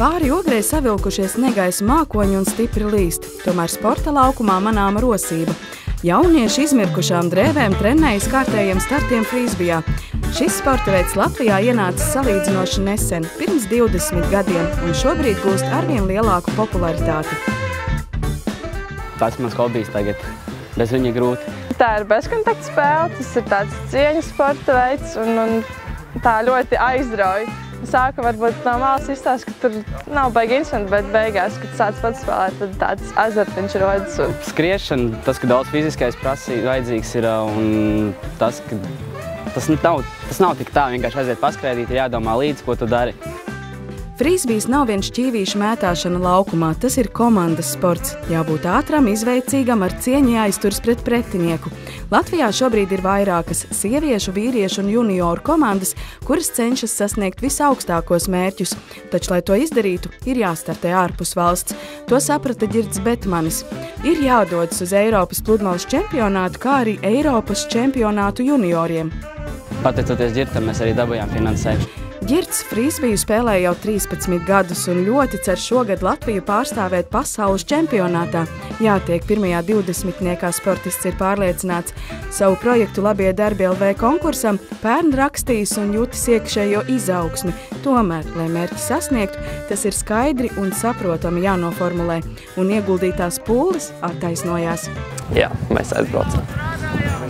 Pāri Ogrei savilkušies negaisa mākoņi un stipri līst, tomēr sporta laukumā manāma rosība. Jaunieši izmirkušām drēvēm trenējas kārtējiem startiem frīzbijā. Šis sporta veids Latvijā ienācis salīdzinoši nesen, pirms 20 gadiem, un šobrīd gūst arvien lielāku popularitāti. Tas mans hobijs tagad, bez viņa grūti. Tā ir bezkontakta spēle, tas ir tāds cieņas sporta veids un tā ļoti aizrauj. Sāka varbūt no malas izstāst, ka tur nav baigi interesanti, bet beigās, kad sāc pats spēlēt, tad tāds azartiņš rodas. Skriešana, tas, ka daudz fiziskais vajadzīgs ir, un tas, ka tas nav tik tā, vienkārši aiziet paskraidīt, ir jādomā līdzi, ko tu dari. Frīzbijs nav vien šķīvīšu mētāšana laukumā, tas ir komandas sports. Jābūt ātram, izveicīgam, ar cieņu jāizturas pret pretinieku. Latvijā šobrīd ir vairākas sieviešu, vīriešu un junioru komandas, kuras cenšas sasniegt visaugstākos mērķus. Taču, lai to izdarītu, ir jāstartē ārpus valsts. To saprata Ģirds Betmanis. Ir jādodas uz Eiropas pludmales čempionātu, kā arī Eiropas čempionātu junioriem. Pateicoties Ģirtam, mēs arī dabūjām finansējumu. Ģirds frīzbiju spēlē jau 13 gadus un ļoti cer šogad Latviju pārstāvēt pasaules čempionātā. Jātiek pirmajā 20-niekā sportists ir pārliecināts. Savu projektu Labie darbi LV konkursam pērn rakstījis un jūtis iekšējo izaugsmi. Tomēr, lai mērķi sasniegtu, tas ir skaidri un saprotami jānoformulē, un ieguldītās pūles attaisnojās. Jā, mēs aizbraucam.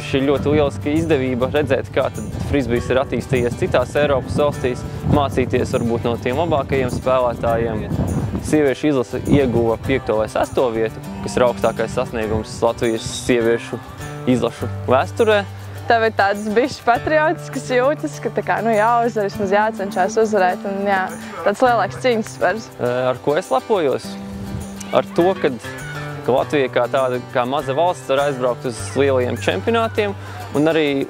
Šī ir ļoti lieliska izdevība redzēt, kā frīzbijs ir attīstījies citās Eiropas valstīs, mācīties varbūt no tiem labākajiem spēlētājiem. Sieviešu izlase ieguva 5. vai 6. vietu, kas ir augstākais sasniegums Latvijas sieviešu izlašu vēsturē. Tev ir tāds bišķi patriotisks jūtas, ka jāuzvar, vismaz jācenšās uzvarēt, un tāds lielāks cīņas spērs. Ar ko es lepojos? Ar to, ka Latvija kā tāda, kā maza valsts var aizbraukt uz lielajiem čempionātiem un arī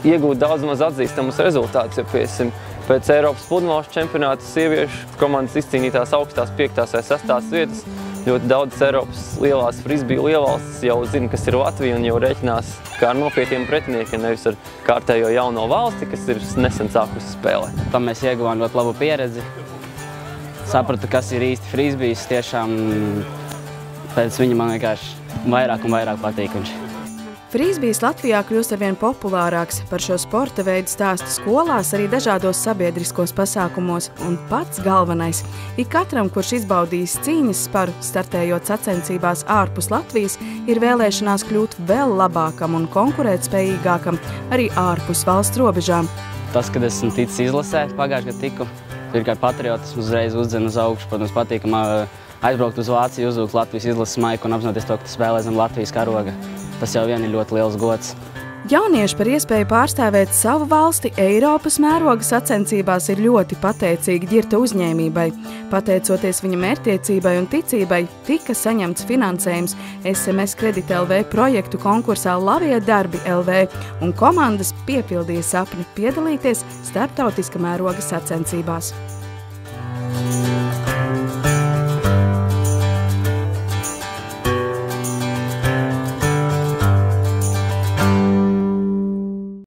iegūt daudz maz atzīstamus rezultātus, jo pēc Eiropas pludmales čempionāta sieviešu komandas izcīnītās augstās 5. vai 6. vietas. Ļoti daudz Eiropas lielās frīzbiju lielvalstis jau zina, kas ir Latvija, un jau rēķinās kā ar nopietniem pretiniekiem, nevis ar kārtējo jauno valsti, kas ir nesen sākusi spēlēt. Tam mēs ieguvām ļoti labu pieredzi. Sapratu, kas ir īsti frīzbijs, tiešām pēc viņa man vienkārši vairāk un vairāk patīk viņš. Frīzbijs Latvijā kļūst arvien populārāks. Par šo sporta veidu stāsta skolās, arī dažādos sabiedriskos pasākumos. Un pats galvenais – ik katram, kurš izbaudījis cīņas sparu, startējot sacensībās ārpus Latvijas, ir vēlēšanās kļūt vēl labākam un konkurētspējīgākam arī ārpus valsts robežām. Tas, kad esmu ticis izlasē, pagājušajā gadu tiku, ir kā patriotismu uzreiz uzdzen uz augšu, protams, patīkam aizbraukt uz Vāciju, uzvilkt Latvijas izlases maiku un apzinoties to, ka spēlē zem Latvijas karoga. Tas jau vien ir ļoti liels gods. Jaunieši par iespēju pārstāvēt savu valsti Eiropas mēroga sacensībās ir ļoti pateicīgi Ģirta uzņēmībai. Pateicoties viņa mērķtiecībai un ticībai, tika saņemts finansējums SMS Kredit LV projektu konkursā Labie darbi LV, un komandas piepildīja sapni piedalīties starptautiska mēroga sacensībās.